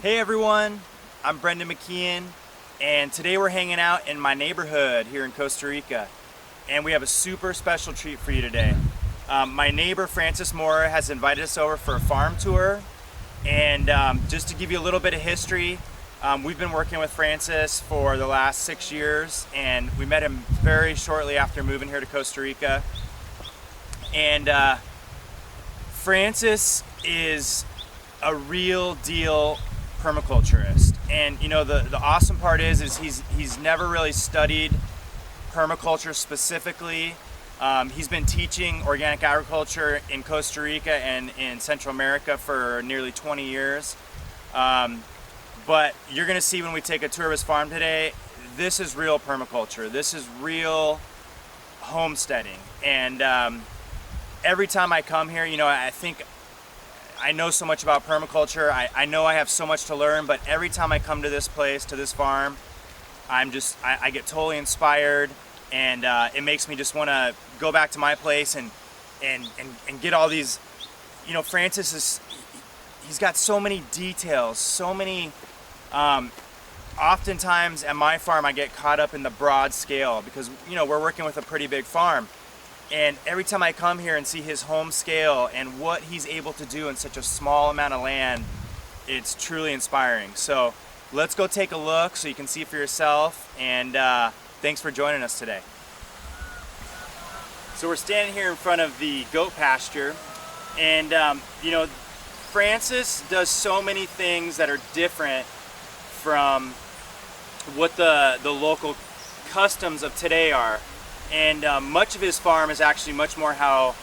Hey everyone, I'm Brendan McKeon, and today we're hanging out in my neighborhood here in Costa Rica, and we have a super special treat for you today. My neighbor Francis Mora has invited us over for a farm tour, and just to give you a little bit of history, we've been working with Francis for the last 6 years, and we met him very shortly after moving here to Costa Rica. And Francis is a real deal permaculturist, and you know the awesome part is he's never really studied permaculture specifically. He's been teaching organic agriculture in Costa Rica and in Central America for nearly 20 years. But you're gonna see when we take a tour of his farm today, this is real permaculture. This is real homesteading. And every time I come here, you know, I think I know so much about permaculture. I know I have so much to learn, but every time I come to this place, to this farm, I get totally inspired, and it makes me just want to go back to my place and get all these, you know, he's got so many details, so many, oftentimes at my farm I get caught up in the broad scale because, you know, we're working with a pretty big farm. And every time I come here and see his home scale and what he's able to do in such a small amount of land, it's truly inspiring. So let's go take a look so you can see for yourself, and thanks for joining us today. So we're standing here in front of the goat pasture, and you know, Francis does so many things that are different from what the local customs of today are. And much of his farm is actually much more how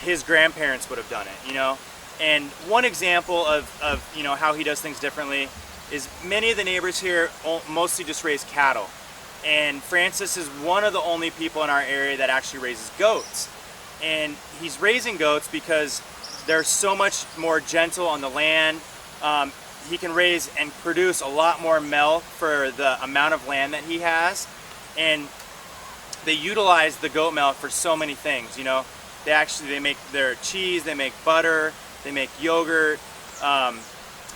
his grandparents would have done it, you know. And one example of you know how he does things differently is many of the neighbors here mostly just raise cattle, and Francis is one of the only people in our area that actually raises goats. And he's raising goats because they're so much more gentle on the land. He can raise and produce a lot more milk for the amount of land that he has, and they utilize the goat milk for so many things. You know, they make their cheese, they make butter, they make yogurt,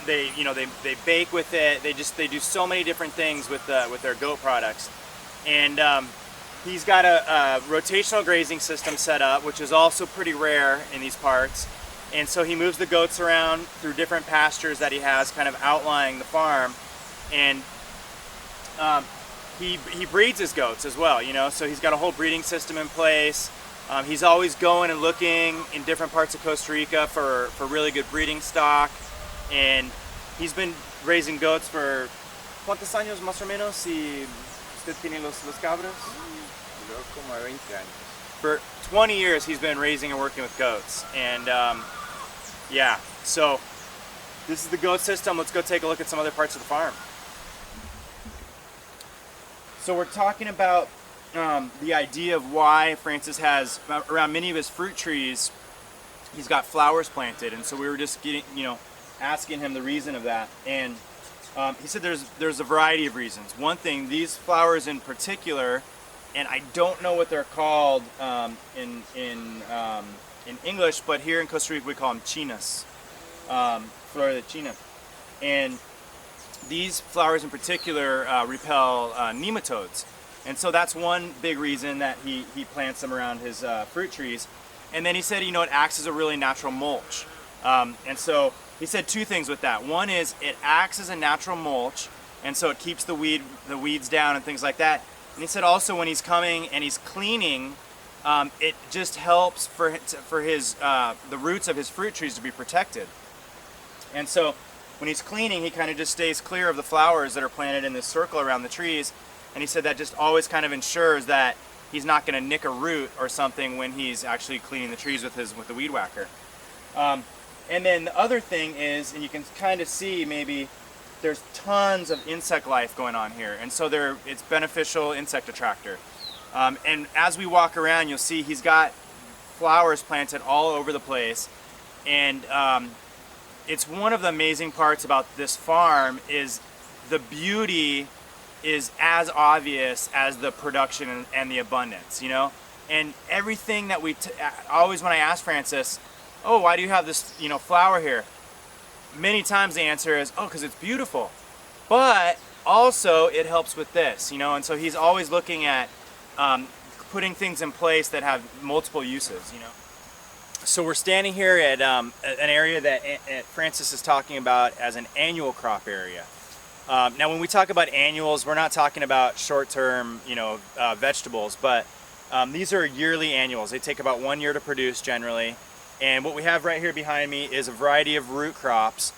they bake with it. They do so many different things with their goat products. And he's got a rotational grazing system set up, which is also pretty rare in these parts. And so he moves the goats around through different pastures that he has, kind of outlying the farm. And he breeds his goats as well, you know, so he's got a whole breeding system in place. He's always going and looking in different parts of Costa Rica for really good breeding stock. And he's been raising goats for ¿cuántos años más o menos si usted tiene los cabros? Yo como 20 años. For 20 years he's been raising and working with goats. And yeah, so this is the goat system. Let's go take a look at some other parts of the farm. So we're talking about the idea of why Francis has, around many of his fruit trees, he's got flowers planted. And so we were just asking him the reason of that. And he said there's a variety of reasons. One thing, these flowers in particular, and I don't know what they're called in English, but here in Costa Rica we call them chinas, flor de china. And these flowers in particular repel nematodes, and so that's one big reason that he plants them around his fruit trees. And then he said, you know, it acts as a really natural mulch, and so he said two things with that. One is it acts as a natural mulch, and so it keeps the weeds down and things like that. And he said also when he's coming and he's cleaning, it just helps for the roots of his fruit trees to be protected. And so when he's cleaning, he kind of just stays clear of the flowers that are planted in this circle around the trees. And he said that just always kind of ensures that he's not going to nick a root or something when he's actually cleaning the trees with the weed whacker. And then the other thing is, and you can kind of see maybe, there's tons of insect life going on here. And so it's beneficial insect attractor. And as we walk around, you'll see he's got flowers planted all over the place. And it's one of the amazing parts about this farm is the beauty is as obvious as the production and the abundance, you know? And everything that always when I ask Francis, oh, why do you have this, you know, flower here? many times the answer is, oh, because it's beautiful. But also it helps with this, you know, and so he's always looking at putting things in place that have multiple uses, you know. So we're standing here at an area that Francis is talking about as an annual crop area. Now when we talk about annuals, we're not talking about short-term, you know, vegetables, but these are yearly annuals. They take about 1 year to produce generally. And what we have right here behind me is a variety of root crops.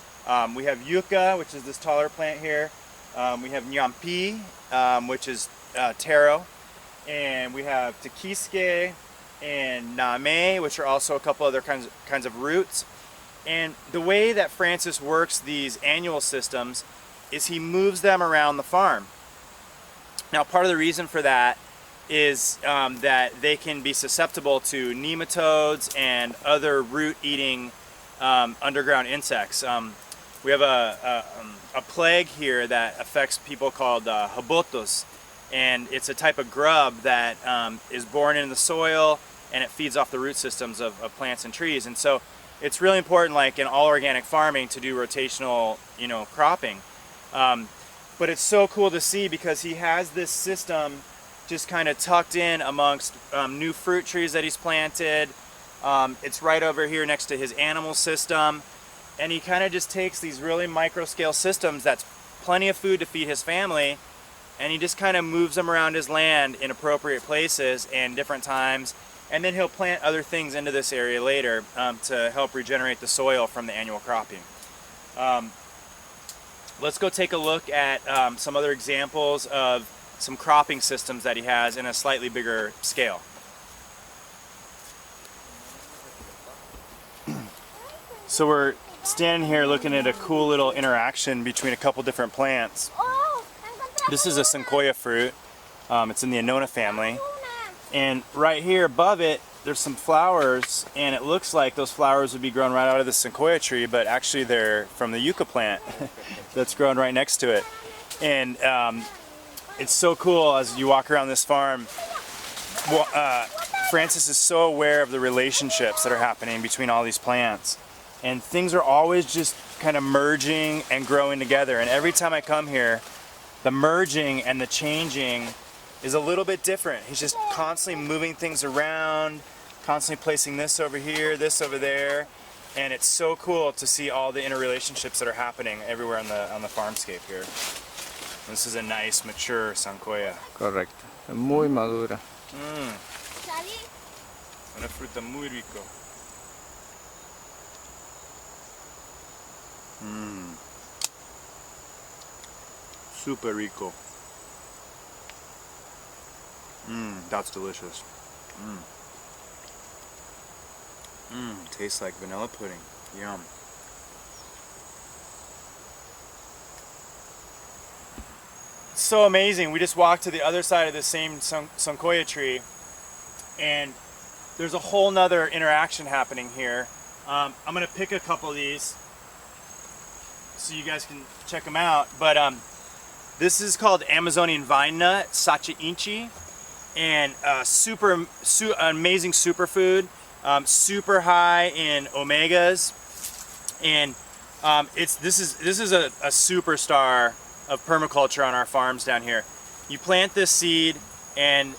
We have yucca, which is this taller plant here. We have nyampi, which is taro. And we have tequisque and name, which are also a couple other kinds of roots. And the way that Francis works these annual systems is he moves them around the farm. Now, part of the reason for that is that they can be susceptible to nematodes and other root-eating underground insects. We have a plague here that affects people called jabotos, and it's a type of grub that is born in the soil and it feeds off the root systems of plants and trees. And so it's really important, like in all organic farming, to do rotational, you know, cropping. But it's so cool to see because he has this system just kind of tucked in amongst new fruit trees that he's planted. It's right over here next to his animal system. And he kind of just takes these really micro scale systems that's plenty of food to feed his family, and he just kind of moves them around his land in appropriate places and different times. And then he'll plant other things into this area later to help regenerate the soil from the annual cropping. Let's go take a look at some other examples of some cropping systems that he has in a slightly bigger scale. So we're standing here looking at a cool little interaction between a couple different plants. This is a sequoia fruit. It's in the Annona family. And right here above it, there's some flowers, and it looks like those flowers would be grown right out of the sequoia tree, but actually they're from the yucca plant that's grown right next to it. And it's so cool as you walk around this farm. Francis is so aware of the relationships that are happening between all these plants. And things are always just kind of merging and growing together. And every time I come here, the merging and the changing is a little bit different. He's just constantly moving things around, constantly placing this over here, this over there. And it's so cool to see all the interrelationships that are happening everywhere on the farmscape here. This is a nice, mature sancoya. Correcto. Muy madura. Una fruta muy rico. Super rico. That's delicious. Tastes like vanilla pudding. Yum. So amazing. We just walked to the other side of the same sancoya tree, and there's a whole nother interaction happening here. I'm gonna pick a couple of these so you guys can check them out. But this is called Amazonian vine nut, sacha inchi, and amazing superfood, super high in omegas, and this is a superstar of permaculture on our farms down here. You plant this seed, and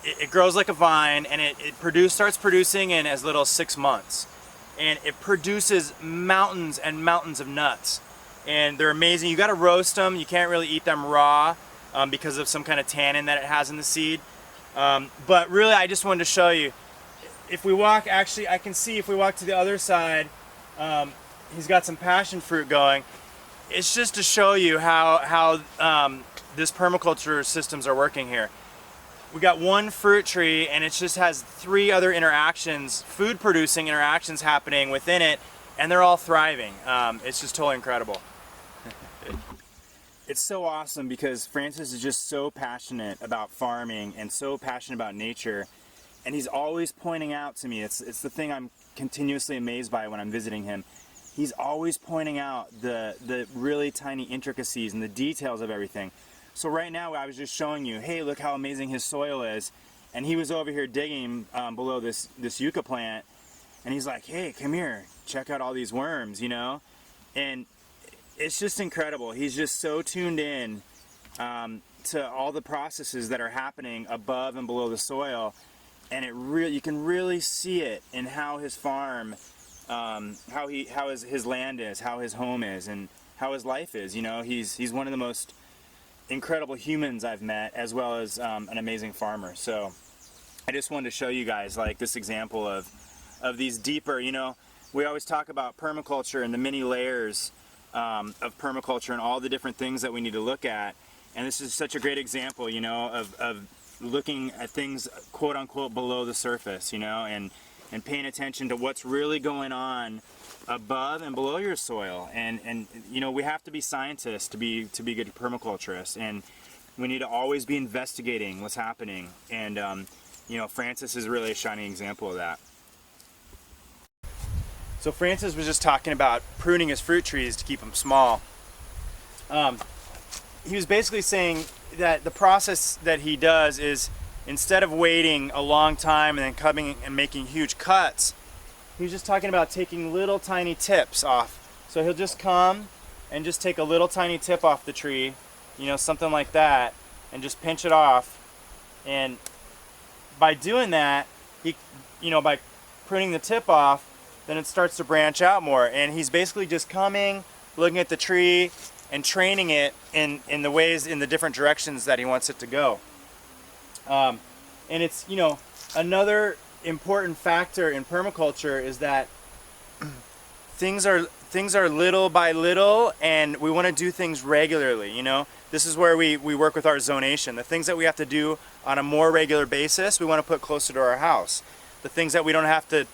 it grows like a vine, and it starts producing in as little as 6 months. And it produces mountains and mountains of nuts. And they're amazing. You gotta roast them. You can't really eat them raw because of some kind of tannin that it has in the seed. But really, I just wanted to show you. If we walk, actually, I can see if we walk to the other side, he's got some passion fruit going. It's just to show you how this permaculture systems are working here. We got one fruit tree, and it just has 3 other interactions, food-producing interactions happening within it, and they're all thriving. It's just totally incredible. It's so awesome because Francis is just so passionate about farming and so passionate about nature, and he's always pointing out to me, it's the thing I'm continuously amazed by when I'm visiting him. He's always pointing out the really tiny intricacies and the details of everything. So right now I was just showing you, hey, look how amazing his soil is. And he was over here digging below this yucca plant. And he's like, hey, come here, check out all these worms, you know? And it's just incredible. He's just so tuned in to all the processes that are happening above and below the soil, and you can really see it in how his farm, how his land is, how his home is, and how his life is. You know, he's one of the most incredible humans I've met, as well as an amazing farmer. So I just wanted to show you guys like this example of these deeper, you know, we always talk about permaculture and the many layers of permaculture and all the different things that we need to look at. And this is such a great example, you know, of looking at things quote unquote below the surface, you know, and paying attention to what's really going on above and below your soil. And you know, we have to be scientists to be good permaculturists, and we need to always be investigating what's happening. And you know, Francis is really a shining example of that. So Francis was just talking about pruning his fruit trees to keep them small. He was basically saying that the process that he does is, instead of waiting a long time and then coming and making huge cuts, he was just talking about taking little tiny tips off. So he'll just come and just take a little tiny tip off the tree, you know, something like that, and just pinch it off. And by doing that, he, you know, by pruning the tip off, then it starts to branch out more. And he's basically just coming, looking at the tree, and training it in the ways, in the different directions that he wants it to go. And it's, you know, another important factor in permaculture is that things are little by little, and we want to do things regularly, you know. This is where we work with our zonation. The things that we have to do on a more regular basis, we want to put closer to our house. The things that we don't have to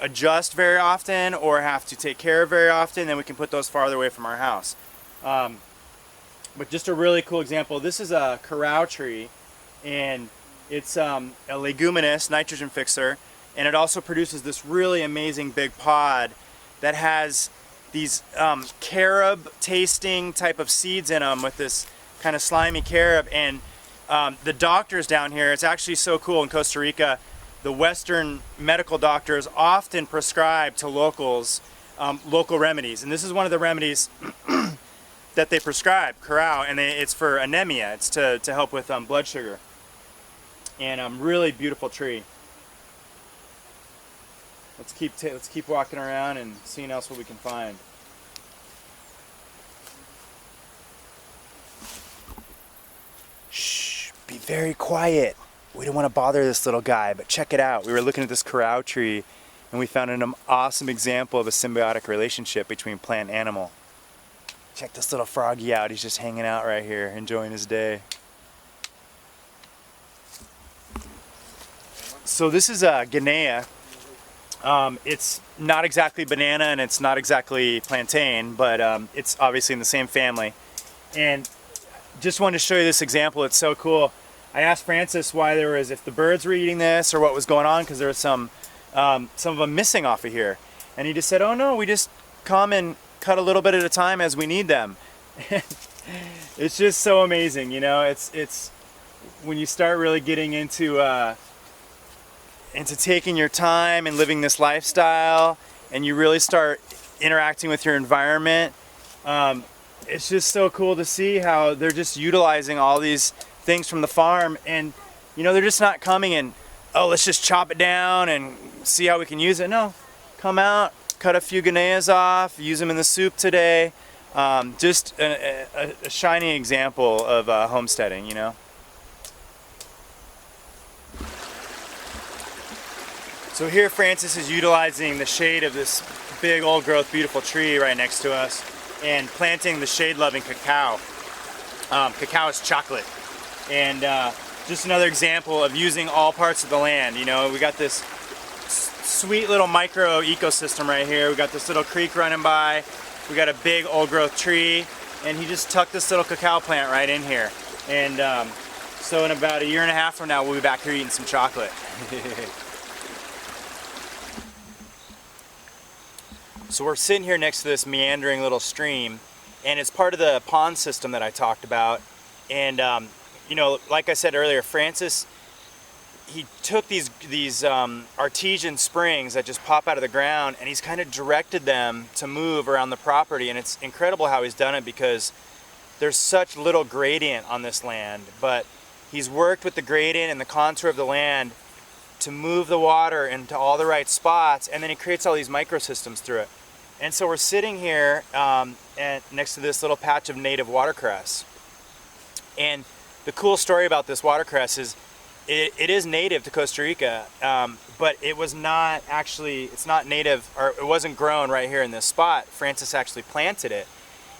adjust very often or have to take care of very often, then we can put those farther away from our house. But just a really cool example, this is a Cacao tree, and it's a leguminous nitrogen fixer, and it also produces this really amazing big pod that has these carob tasting type of seeds in them with this kind of slimy carob. And the doctors down here, it's actually so cool in Costa Rica, the Western medical doctors often prescribe to locals local remedies, and this is one of the remedies that they prescribe, Cacao, and it's for anemia. It's to help with blood sugar. And really beautiful tree. Let's keep walking around and seeing else what we can find. Shh, be very quiet. We don't want to bother this little guy, but check it out. We were looking at this Cacao tree, and we found an awesome example of a symbiotic relationship between plant and animal. Check this little froggy out. He's just hanging out right here, enjoying his day. So this is a guinea. It's not exactly banana and it's not exactly plantain, but it's obviously in the same family. And just wanted to show you this example. It's so cool. I asked Francis why there was, if the birds were eating this or what was going on, because there was some of them missing off of here. And he just said, oh no, we just come and cut a little bit at a time as we need them. It's just so amazing, you know. It's when you start really getting into taking your time and living this lifestyle, and you really start interacting with your environment, it's just so cool to see how they're just utilizing all these things from the farm. And you know, they're just not coming and, oh, let's just chop it down and see how we can use it. No, come out, cut a few guineas off, use them in the soup today. Just a shining example of homesteading, you know. So here Francis is utilizing the shade of this big old growth beautiful tree right next to us and planting the shade loving cacao. Cacao is chocolate, and just another example of using all parts of the land. You know, we got this sweet little micro ecosystem right here. We got this little creek running by, we got a big old growth tree, and he just tucked this little cacao plant right in here. And so in about a year and a half from now, we'll be back here eating some chocolate. So we're sitting here next to this meandering little stream, and it's part of the pond system that I talked about. And you know, like I said earlier, Francis he took these artesian springs that just pop out of the ground, and he's kind of directed them to move around the property. And it's incredible how he's done it, because there's such little gradient on this land, but he's worked with the gradient and the contour of the land to move the water into all the right spots, and then he creates all these microsystems through it. And so we're sitting here next to this little patch of native watercress. And the cool story about this watercress is it is native to Costa Rica, but it was not actually, it's not native, or it wasn't grown right here in this spot. Francis actually planted it.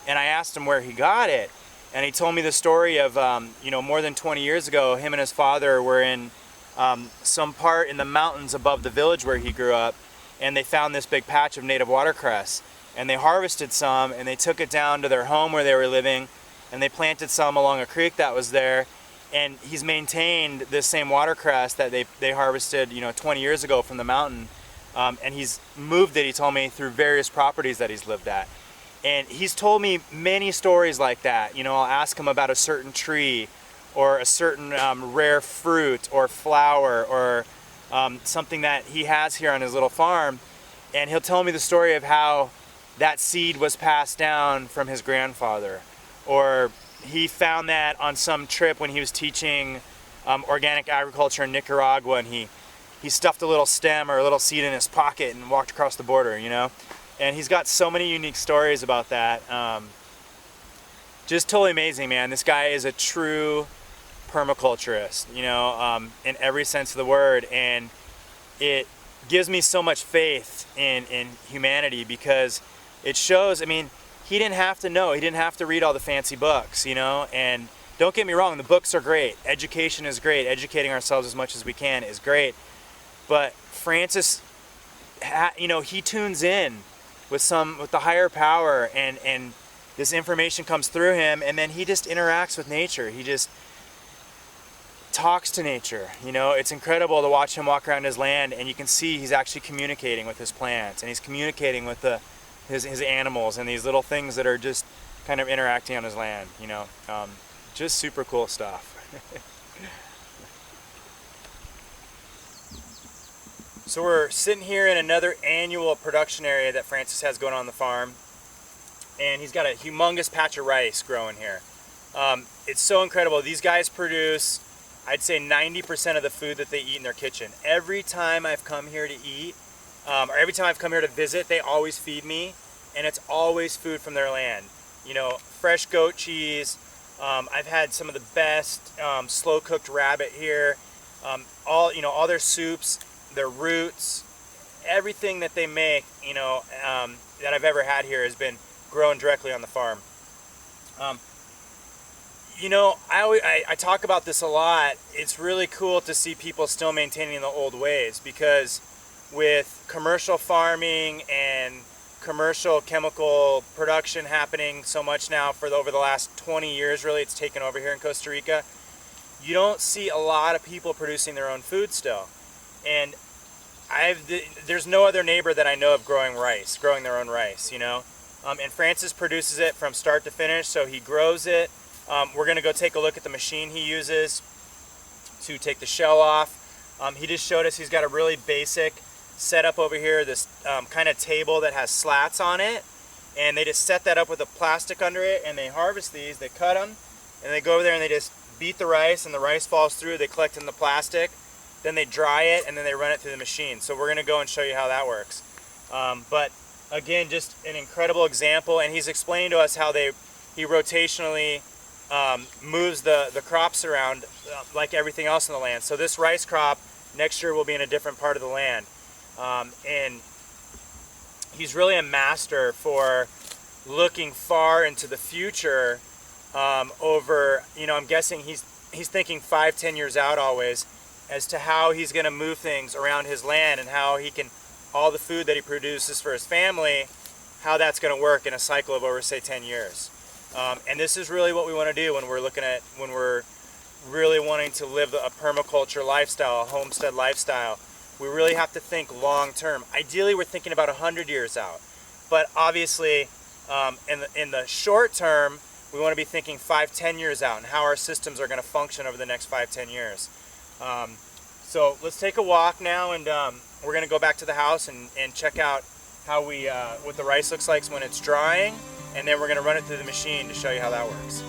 And I asked him where he got it. And he told me the story of, more than 20 years ago, him and his father were in some part in the mountains above the village where he grew up, and they found this big patch of native watercress, and they harvested some, and they took it down to their home where they were living, and they planted some along a creek that was there. And he's maintained this same watercress that they harvested 20 years ago from the mountain, and he's moved it, he told me, through various properties that he's lived at. And he's told me many stories like that. I'll ask him about a certain tree, or a certain rare fruit or flower, or something that he has here on his little farm, and he'll tell me the story of how that seed was passed down from his grandfather, or he found that on some trip when he was teaching organic agriculture in Nicaragua, and he stuffed a little stem or a little seed in his pocket and walked across the border, and he's got so many unique stories about that. Just totally amazing, man. This guy is a true permaculturist, in every sense of the word, and it gives me so much faith in humanity, because it shows, he didn't have to know, he didn't have to read all the fancy books, and don't get me wrong, the books are great, education is great, educating ourselves as much as we can is great, but Francis, he tunes in with the higher power, and this information comes through him, and then he just interacts with nature. He just talks to nature. It's incredible to watch him walk around his land, and you can see he's actually communicating with his plants, and he's communicating with his animals, and these little things that are just kind of interacting on his land. Just super cool stuff. So we're sitting here in another annual production area that Francis has going on the farm, and he's got a humongous patch of rice growing here. It's so incredible. These guys produce, I'd say, 90% of the food that they eat in their kitchen. Every time I've come here to eat, or every time I've come here to visit, they always feed me, and it's always food from their land. Fresh goat cheese. I've had some of the best slow-cooked rabbit here. All their soups, their roots, everything that they make, that I've ever had here has been grown directly on the farm. I talk about this a lot. It's really cool to see people still maintaining the old ways, because with commercial farming and commercial chemical production happening so much now over the last 20 years, really, it's taken over here in Costa Rica, you don't see a lot of people producing their own food still. And there's no other neighbor that I know of growing their own rice, and Francis produces it from start to finish, so he grows it. We're going to go take a look at the machine he uses to take the shell off. He just showed us he's got a really basic setup over here, this kind of table that has slats on it, and they just set that up with a plastic under it, and they harvest these, they cut them, and they go over there and they just beat the rice, and the rice falls through, they collect in the plastic, then they dry it, and then they run it through the machine. So we're going to go and show you how that works. But again, just an incredible example, and he's explained to us how he rotationally moves the crops around like everything else in the land. So this rice crop next year will be in a different part of the land. And he's really a master for looking far into the future over, I'm guessing he's thinking 5-10 years out always, as to how he's going to move things around his land, and how he can, all the food that he produces for his family, how that's going to work in a cycle of over, say, 10 years. And this is really what we want to do when we're really wanting to live a permaculture lifestyle, a homestead lifestyle. We really have to think long term. Ideally, we're thinking about 100 years out, but obviously, in the short term, we want to be thinking 5-10 years out, and how our systems are going to function over the next 5-10 years. So let's take a walk now, and we're gonna go back to the house and check out how what the rice looks like when it's drying, and then we're gonna run it through the machine to show you how that works.